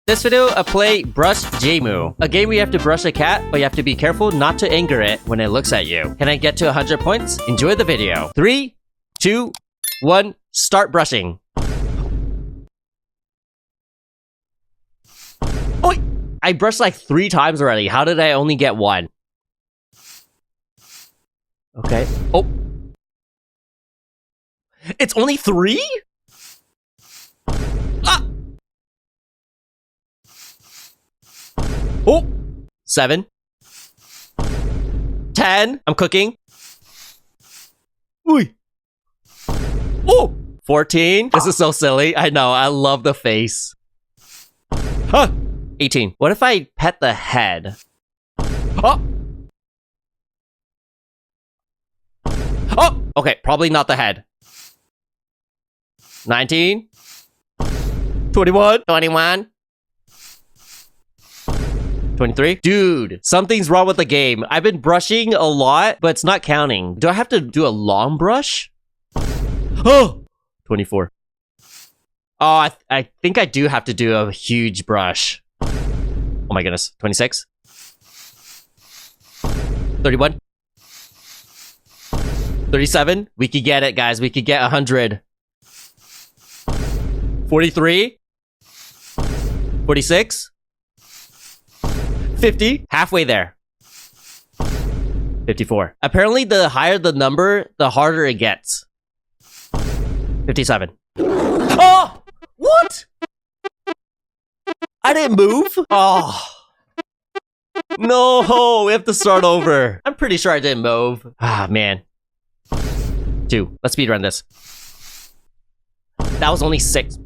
This video, I play Brush Jmu, a game where you have to brush a cat, but you have to be careful not to anger it when it looks at you. Can I get to 100 points? Enjoy the video. 3, 2, 1, start brushing. Oh, I brushed like 3 times already. How did I only get 1? Okay. Oh. It's only 3? Ah! Oh, 7, 10. I'm cooking. Ooh. Oh, 14. This is so silly. I know. I love the face. Huh. 18. What if I pet the head? Oh. Oh. Okay. Probably not the head. 19. 21. 21. 23. Dude, something's wrong with the game. I've been brushing a lot, but it's not counting. Do I have to do a long brush? Oh! 24. Oh, I think I do have to do a huge brush. Oh my goodness. 26. 31. 37. We could get it, guys. We could get 100. 43. 46. 50. Halfway there. 54. Apparently, the higher the number, the harder it gets. 57. Oh! What? I didn't move? Oh. No, we have to start over. I'm pretty sure I didn't move. Ah, man. 2. Let's speedrun this. That was only 6.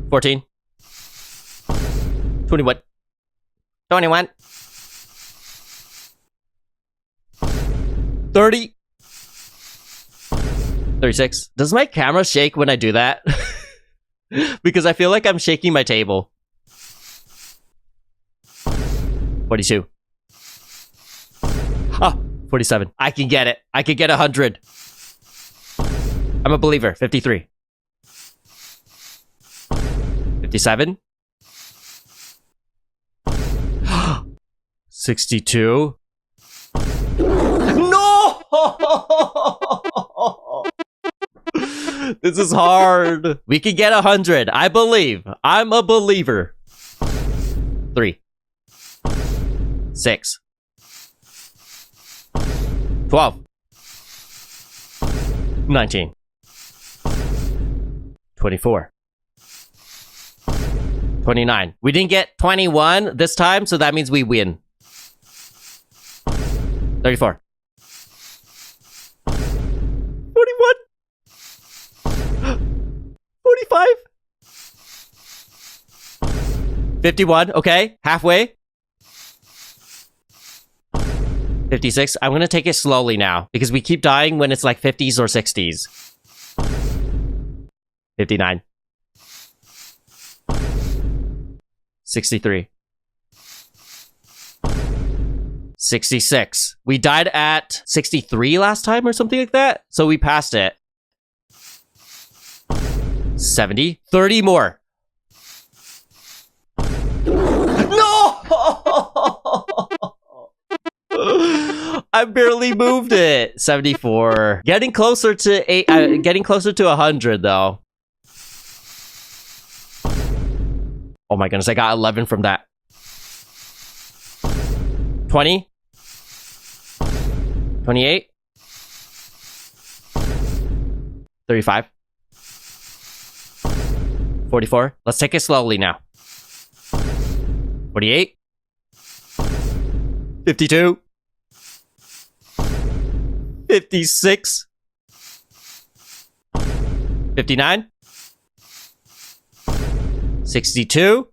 14. 21. 21. 30. 36. Does my camera shake when I do that? Because I feel like I'm shaking my table. 42. Ah, 47. I can get it. I can get 100. I'm a believer. 53. 57. 62. No! This is hard. We can get 100. I believe. I'm a believer. 3. 6. 12. 19. 24. 29. We didn't get 21 this time, so that means we win. 34. 41. 45. 51. Okay, halfway. 56. I'm gonna take it slowly now because we keep dying when it's like 50s or 60s. 59. 63. 66. We died at 63 last time or something like that, so we passed it. 70. 30 more. No! I barely moved it. 74. Getting closer to 8. Getting closer to 100 though. Oh my goodness, I got 11 from that. 20. 28. 35. 44. Let's take it slowly now. 48. 52. 56. 59. 62.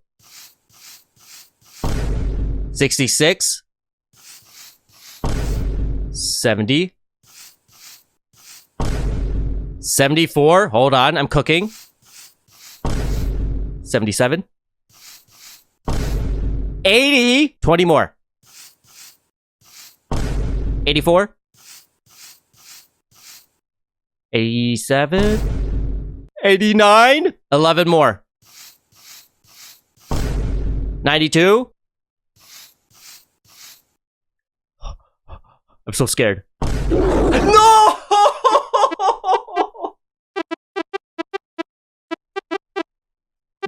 66. 70. 74. Hold on, I'm cooking. 77. 80. 20 more. 84. 87. 89. 11 more. 92. I'm so scared. No!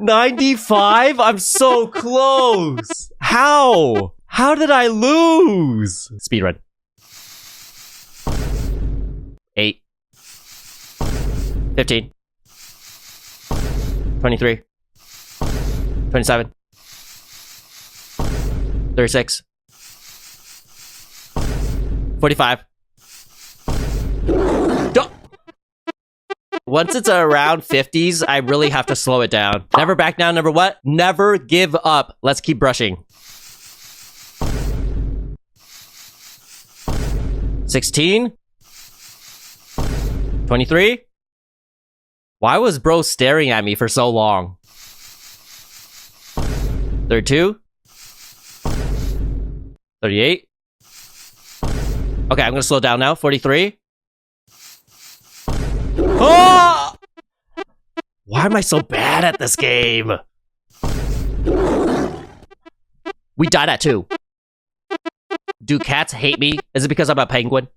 95? I'm so close. How? How did I lose? Speedrun. 8. 15. 23. 27. 36. 45. Once it's around 50s, I really have to slow it down. Never back down, never what? Never give up. Let's keep brushing. 16. 23. Why was bro staring at me for so long? 32. 38. Okay, I'm gonna slow down now. 43. Oh! Why am I so bad at this game? We died at 2. Do cats hate me? Is it because I'm a penguin?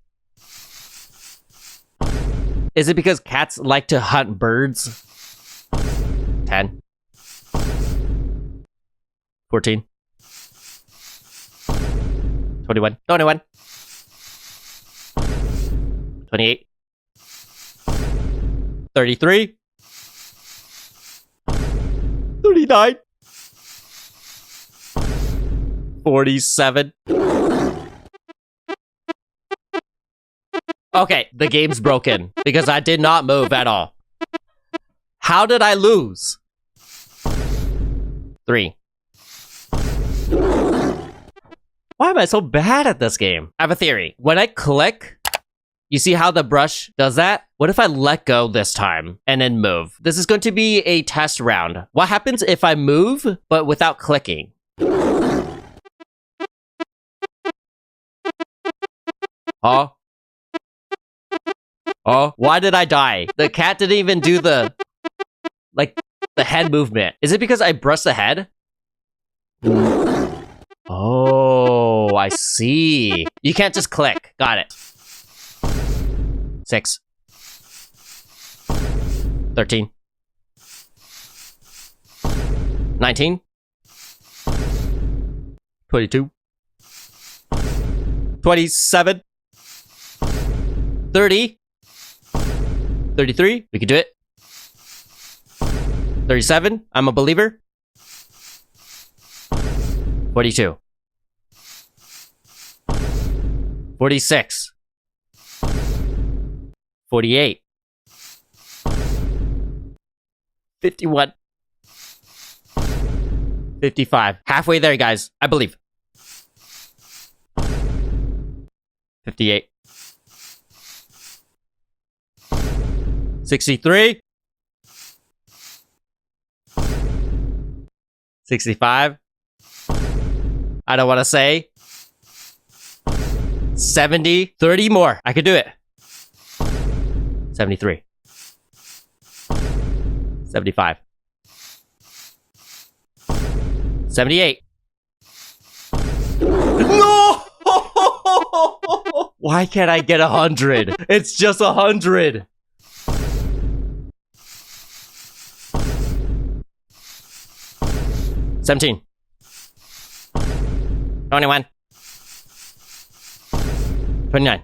Is it because cats like to hunt birds? 10. 14. 21. 21. 28. 33. 39. 47. Okay, the game's broken because I did not move at all. How did I lose? 3. Why am I so bad at this game? I have a theory. When I click, you see how the brush does that? What if I let go this time and then move? This is going to be a test round. What happens if I move, but without clicking? Huh? Oh, why did I die? The cat didn't even do the head movement. Is it because I brushed the head? Oh, I see. You can't just click. Got it. 6. 13. 19. 22. 27. 30. 33. We can do it. 37. I'm a believer. 42. 46. 48. 51. 55. Halfway there, guys. I believe. 58. 63. 65. I don't want to say. 70. 30 more. I could do it. 73. 75. 78. No! Why can't I get 100? It's just 100. 17. 21. 29.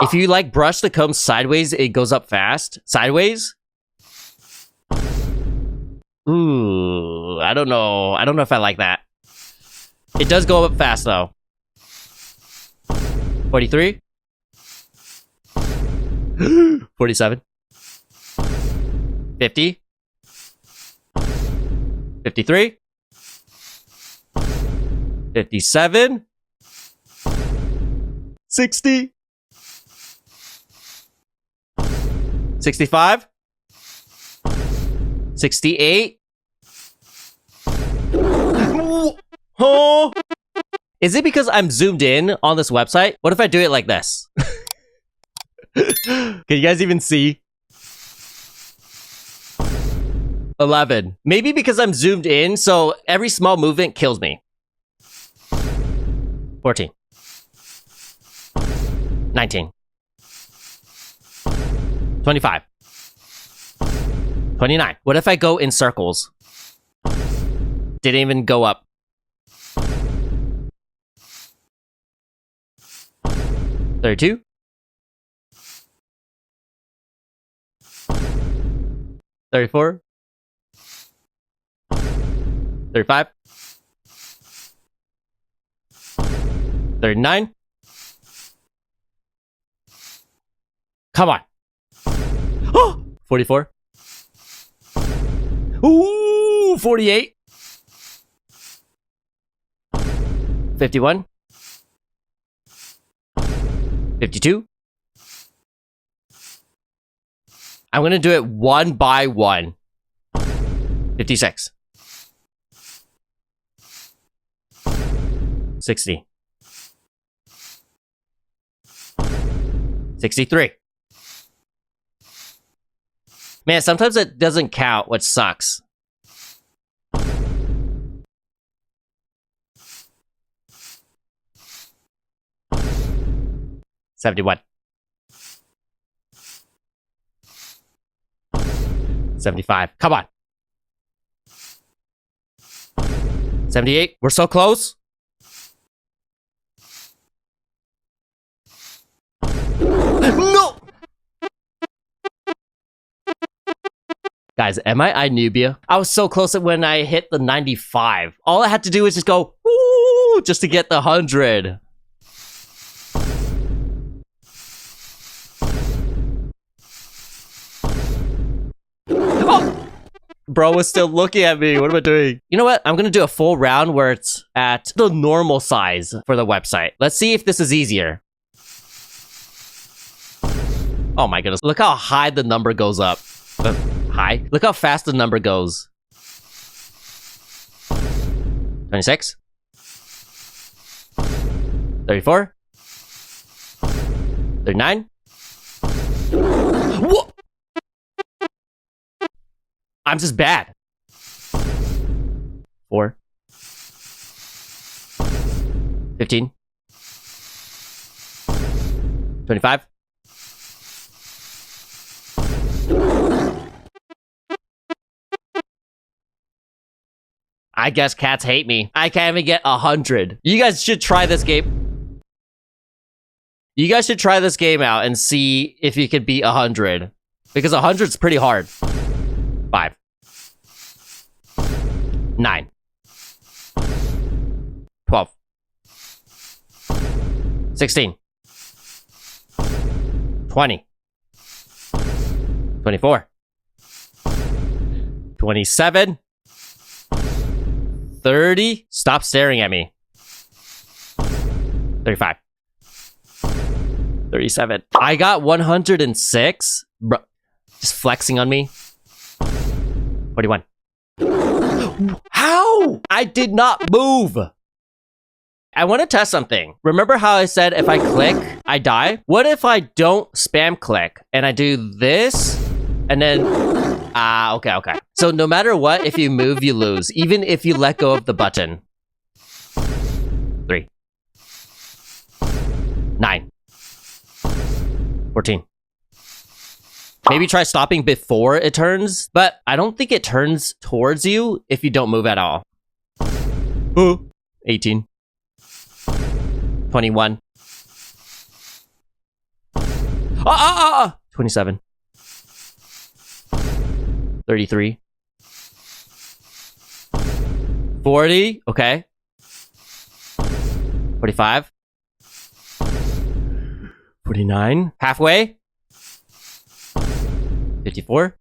If you like brush the comb sideways, it goes up fast. Sideways? Ooh, I don't know. I don't know if I like that. It does go up fast though. 43. 47. 50. 53. 57. 60. 65. 68. Oh. Is it because I'm zoomed in on this website? What if I do it like this? Can you guys even see? 11. Maybe because I'm zoomed in, so every small movement kills me. 14. 19. 25. 29. What if I go in circles? Didn't even go up. 32. 34. 35. 39. Come on. 44. Ooh, 48. 51. 52. I'm gonna do it one by one. 56. 60. 63. Man, sometimes it doesn't count, which sucks. 71. 75. Come on. 78. We're so close. No! Guys, am I Nubia? I was so close when I hit the 95. All I had to do was just go, woo, just to get the 100. Bro was still looking at me. What am I doing? You know what? I'm gonna do a full round where it's at the normal size for the website. Let's see if this is easier. Oh my goodness. Look how high the number goes up. High? Look how fast the number goes. 26. 34. 39. What? I'm just bad. 4. 15. 25. I guess cats hate me. I can't even get 100. You guys should try this game. You guys should try this game out and see if you could beat 100. Because 100's pretty hard. 5. 9. 12. 16. 20. 24. 27. 30. Stop staring at me. 35. 37. I got 106. Bro, just flexing on me. 41. How? I did not move. I want to test something. Remember how I said if I click, I die? What if I don't spam click and I do this and then... okay. So no matter what, if you move, you lose. Even if you let go of the button. 3. 9. 14. Maybe try stopping before it turns, but I don't think it turns towards you if you don't move at all. 18. 21. 27. 33. 40. Okay. 45. 49. Halfway. 54.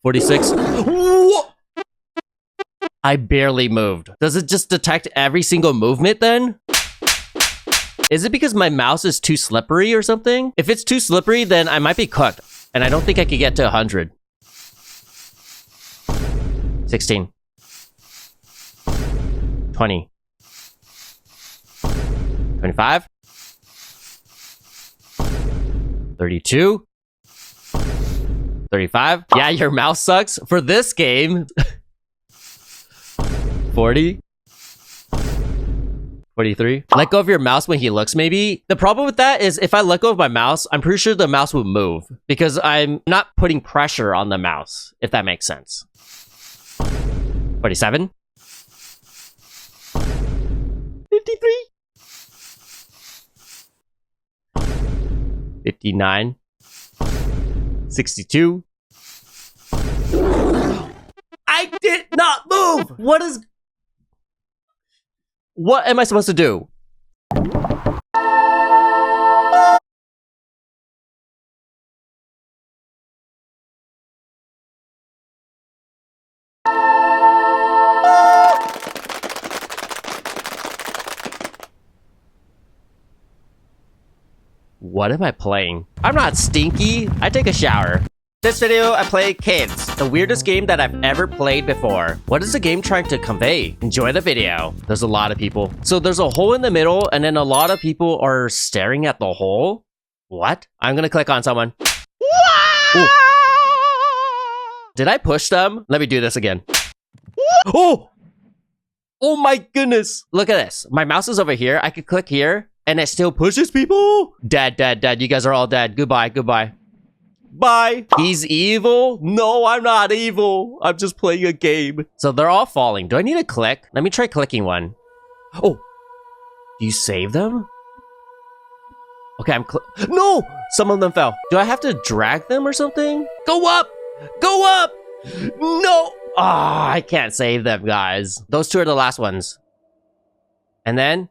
46. I barely moved. Does it just detect every single movement then? Is it because my mouse is too slippery or something? If it's too slippery, then I might be cooked. And I don't think I could get to 100. 16. 20. 25. 32. 35. Yeah, your mouse sucks. For this game. 40. 43. Let go of your mouse when he looks, maybe. The problem with that is if I let go of my mouse, I'm pretty sure the mouse will move because I'm not putting pressure on the mouse, if that makes sense. 47. 53. 59. 62. I did not move! What am I supposed to do? What am I playing? I'm not stinky. I take a shower. This video, I play Kids, the weirdest game that I've ever played before. What is the game trying to convey? Enjoy the video. There's a lot of people. So there's a hole in the middle, and then a lot of people are staring at the hole. What? I'm gonna click on someone. Ooh. Did I push them? Let me do this again. Oh! Oh my goodness! Look at this. My mouse is over here. I could click here, and it still pushes people. Dead, dead, dead. You guys are all dead. Goodbye, goodbye. Bye. He's evil? No, I'm not evil. I'm just playing a game. So they're all falling. Do I need to click? Let me try clicking one. Oh, do you save them? Okay, no, some of them fell. Do I have to drag them or something? Go up, go up. No. Ah, I can't save them, guys. Those two are the last ones. And then,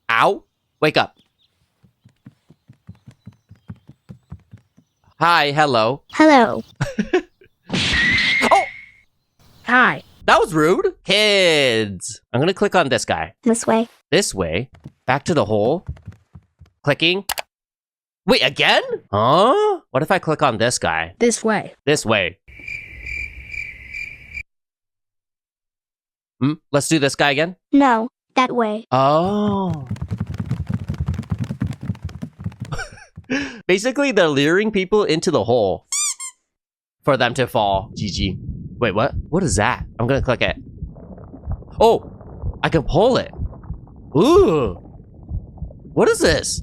ow, wake up. Hi, hello. Hello. Oh! Hi. That was rude. Kids. I'm gonna click on this guy. This way. This way. Back to the hole. Clicking. Wait, again? Huh? What if I click on this guy? This way. This way. Let's do this guy again. No, that way. Oh. Basically, they're luring people into the hole for them to fall. GG. Wait, what? What is that? I'm gonna click it. Oh, I can pull it. Ooh. What is this?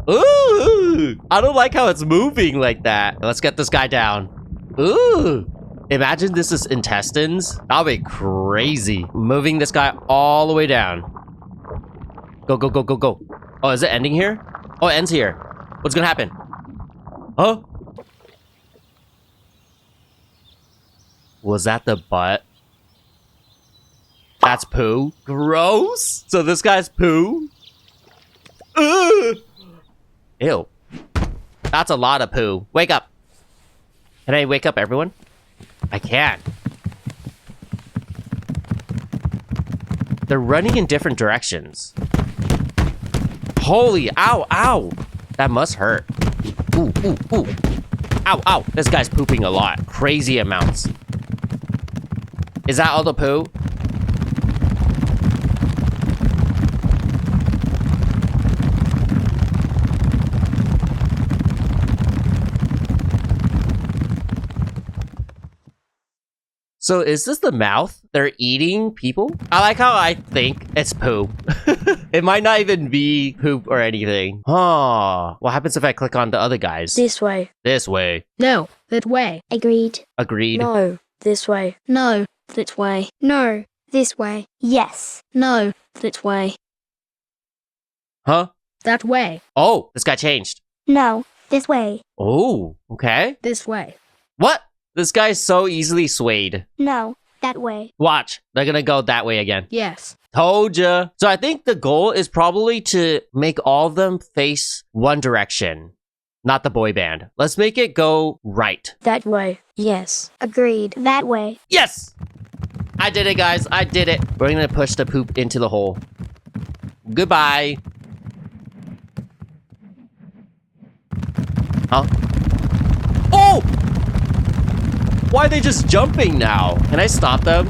Ooh. I don't like how it's moving like that. Let's get this guy down. Ooh. Imagine this is intestines. That'll be crazy. Moving this guy all the way down. Go, go, go, go, go. Oh, is it ending here? Oh, it ends here. What's gonna happen? Huh? Was that the butt? That's poo. Gross. So this guy's poo. Ugh. Ew. That's a lot of poo. Wake up. Can I wake up everyone? I can. They're running in different directions. Holy, ow, ow. That must hurt. Ooh, ooh, ooh. Ow, ow. This guy's pooping a lot. Crazy amounts. Is that all the poo? So is this the mouth? They're eating people? I like how I think it's poo. It might not even be poop or anything. Oh, what happens if I click on the other guys? This way. This way. No, that way. Agreed. Agreed. No, this way. No, that way. No, this way. Yes. No, that way. Huh? That way. Oh, this guy changed. No, this way. Oh, okay. This way. What? This guy's so easily swayed. No, that way. Watch. They're gonna go that way again. Yes. Told ya. So I think the goal is probably to make all of them face one direction. Not the boy band. Let's make it go right. That way. Yes. Agreed. That way. Yes! I did it, guys. I did it. We're gonna push the poop into the hole. Goodbye. Huh? Oh! Why are they just jumping now? Can I stop them?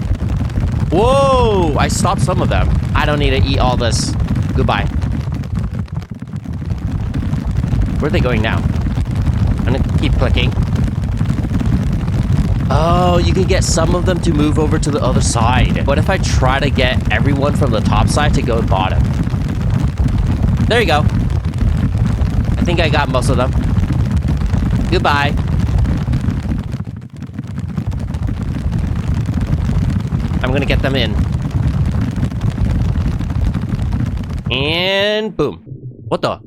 Whoa! I stopped some of them. I don't need to eat all this. Goodbye. Where are they going now? I'm gonna keep clicking. Oh, you can get some of them to move over to the other side. What if I try to get everyone from the top side to go bottom? There you go. I think I got most of them. Goodbye. I'm gonna get them in. And boom. What the?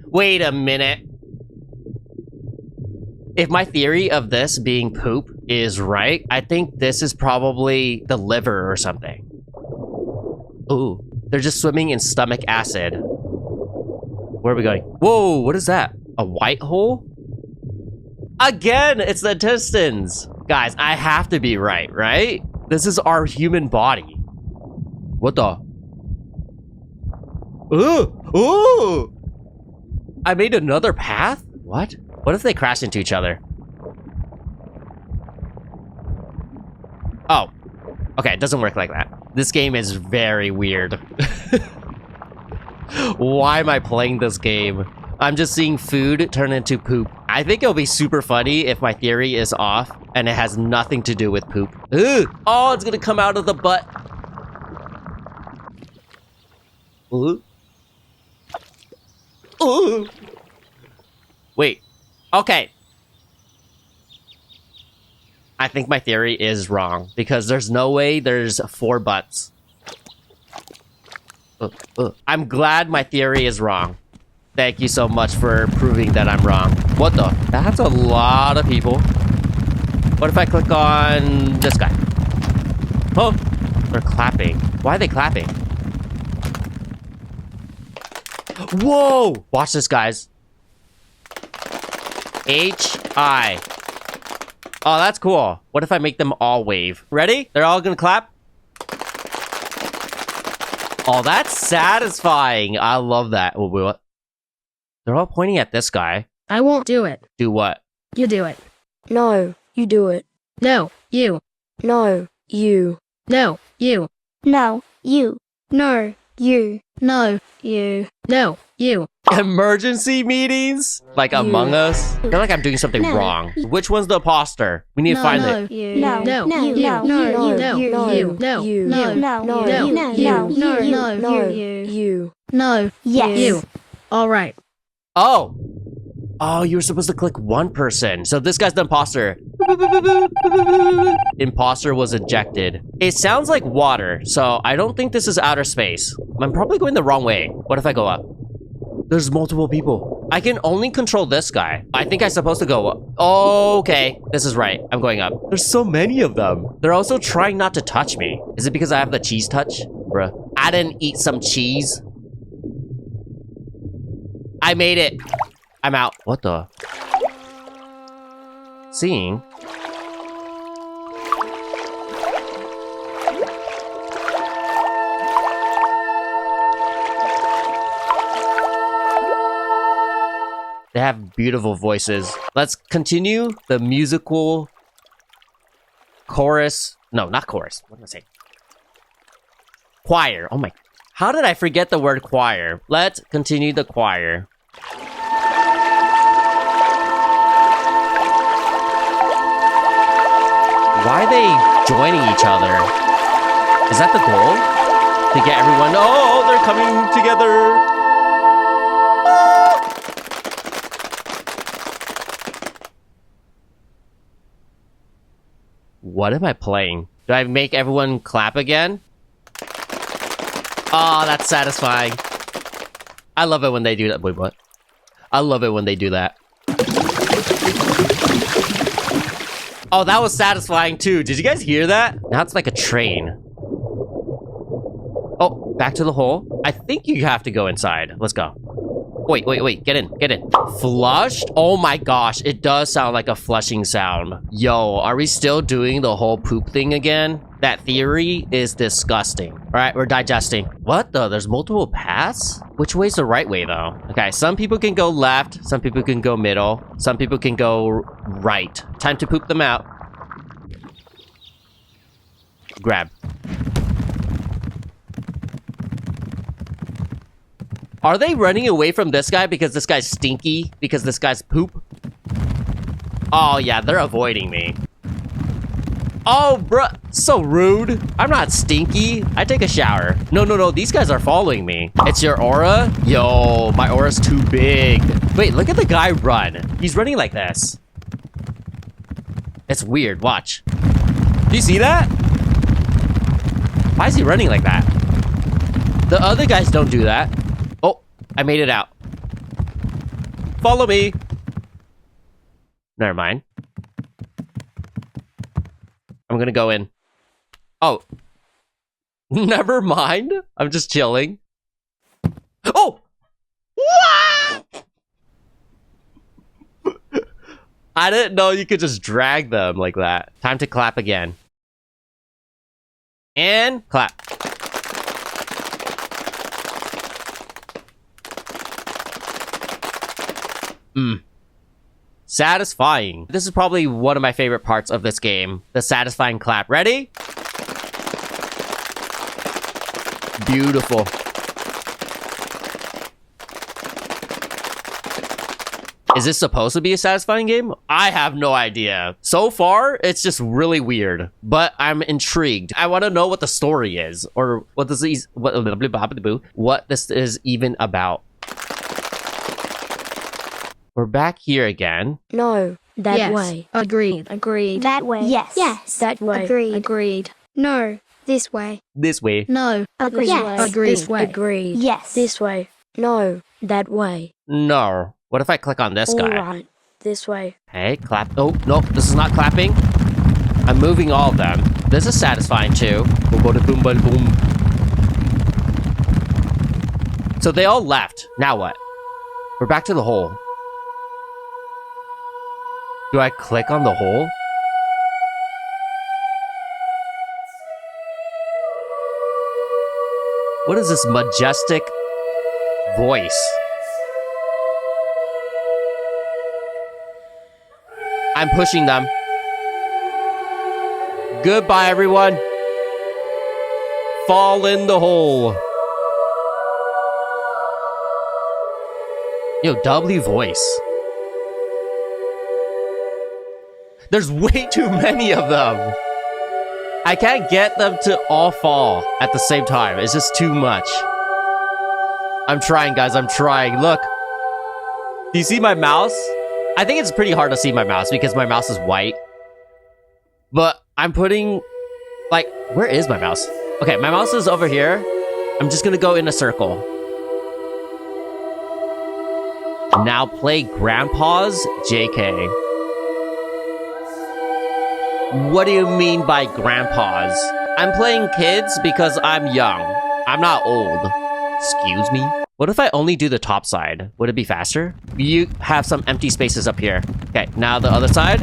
Wait a minute. If my theory of this being poop is right, I think this is probably the liver or something. Ooh, they're just swimming in stomach acid. Where are we going? Whoa, what is that? A white hole? Again, it's the intestines. Guys, I have to be right, right? This is our human body. What the? Ooh, ooh! I made another path? What? What if they crash into each other? Oh. Okay, it doesn't work like that. This game is very weird. Why am I playing this game? I'm just seeing food turn into poop. I think it'll be super funny if my theory is off and it has nothing to do with poop. Ugh. Oh, it's gonna come out of the butt. Ooh. Ooh. Wait. Okay. I think my theory is wrong because there's no way there's 4 butts. I'm glad my theory is wrong. Thank you so much for proving that I'm wrong. What the? That's a lot of people. What if I click on this guy? Oh, they're clapping. Why are they clapping? Whoa! Watch this, guys. H-I. Oh, that's cool. What if I make them all wave? Ready? They're all gonna clap? Oh, that's satisfying. I love that. Oh, what? They're all pointing at this guy. I won't do it. Do what? You do it. No, you do it. No, you. No, you. No, you. No, you. No, you. No, you. No, you. Emergency meetings? Like Among Us? I feel like I'm doing something wrong. Which one's the imposter? We need to find it. You. No, No, no, you. no, No, you. you. No, No, you. No, you. no, No, no, you. no, No, you. no, No, you. no, No, you. you. No, Yes. you. All right. Oh! Oh, you were supposed to click one person. So this guy's the imposter. Imposter was ejected. It sounds like water, so I don't think this is outer space. I'm probably going the wrong way. What if I go up? There's multiple people. I can only control this guy. I think I'm supposed to go up. Oh, okay. This is right. I'm going up. There's so many of them. They're also trying not to touch me. Is it because I have the cheese touch? Bruh. I didn't eat some cheese. I made it. I'm out. What the? Seeing? They have beautiful voices. Let's continue the musical chorus. No, not chorus. What am I saying? Choir. Oh my. How did I forget the word choir? Let's continue the choir. Why are they joining each other? Is that the goal? To get everyone... Oh, they're coming together. What am I playing? Do I make everyone clap again? Oh, that's satisfying. I love it when they do that. Wait, what? I love it when they do that. Oh, that was satisfying too. Did you guys hear that? Now it's like a train. Oh, back to the hole. I think you have to go inside. Let's go. Wait, wait, wait. Get in, get in. Flushed? Oh my gosh, it does sound like a flushing sound. Yo, are we still doing the whole poop thing again? That theory is disgusting. All right, we're digesting. What the? There's multiple paths? Which way's the right way though? Okay, some people can go left, some people can go middle, some people can go right. Time to poop them out. Grab. Are they running away from this guy because this guy's stinky? Because this guy's poop? Oh, yeah, they're avoiding me. Oh, bruh, so rude. I'm not stinky. I take a shower. No, these guys are following me. It's your aura? Yo, my aura's too big. Wait, look at the guy run. He's running like this. It's weird, watch. Do you see that? Why is he running like that? The other guys don't do that. Oh, I made it out. Follow me. Never mind. I'm gonna go in. Oh. Never mind. I'm just chilling. Oh! I didn't know you could just drag them like that. Time to clap again. And clap. Satisfying. This is probably one of my favorite parts of this game. The satisfying clap. Ready? Beautiful. Is this supposed to be a satisfying game? I have no idea. So far, it's just really weird, but I'm intrigued. I want to know what the story is, or what this is, what this is even about. We're back here again. No, that Yes. way. Agreed. Agreed. That way. Yes. Yes. That way. Agreed. Agreed. No. This way. This way. No. Agreed. Yes. Agreed. This way. Agreed. Yes. This way. No, that way. No. What if I click on this guy? All right. This way. Hey, clap. Oh, no, this is not clapping. I'm moving all of them. This is satisfying too. Boom, boom, boom, boom, boom. So they all left. Now what? We're back to the hole. Do I click on the hole? What is this majestic voice? I'm pushing them. Goodbye, everyone. Fall in the hole. Yo, W voice. There's way too many of them. I can't get them to all fall at the same time. It's just too much. I'm trying, guys. I'm trying. Look. Do you see my mouse? I think it's pretty hard to see my mouse because my mouse is white. But I'm putting... Like, where is my mouse? Okay, my mouse is over here. I'm just gonna go in a circle. Now play Grandpa's JK. What do you mean by grandpas? I'm playing kids because I'm young. I'm not old. Excuse me? What if I only do the top side? Would it be faster? You have some empty spaces up here. Okay, now the other side.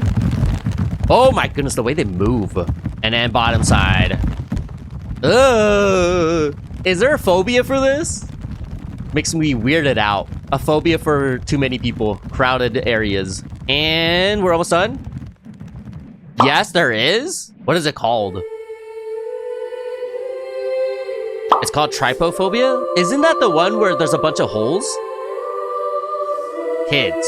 Oh my goodness, the way they move. And then bottom side. Is there a phobia for this? Makes me weirded out. A phobia for too many people. Crowded areas. And we're almost done. Yes, there is? What is it called? It's called trypophobia? Isn't that the one where there's a bunch of holes? Kids.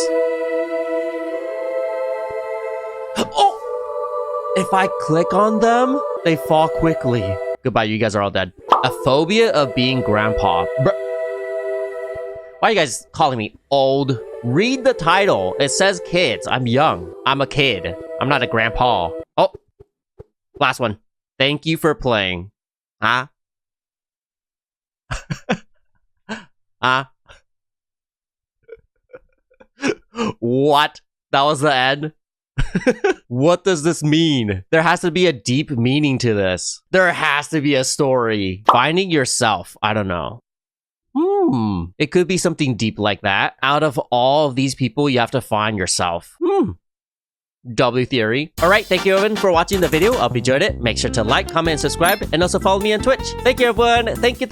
Oh! If I click on them, they fall quickly. Goodbye, you guys are all dead. A phobia of being grandpa. Why are you guys calling me old? Read the title. It says kids. I'm young. I'm a kid. I'm not a grandpa. Oh, last one. Thank you for playing. Huh? Huh? What? That was the end? What does this mean? There has to be a deep meaning to this. There has to be a story. Finding yourself. I don't know. It could be something deep like that. Out of all of these people, you have to find yourself. W theory. Alright, thank you everyone for watching the video. I hope you enjoyed it. Make sure to like, comment, and subscribe. And also follow me on Twitch. Thank you everyone. Thank you.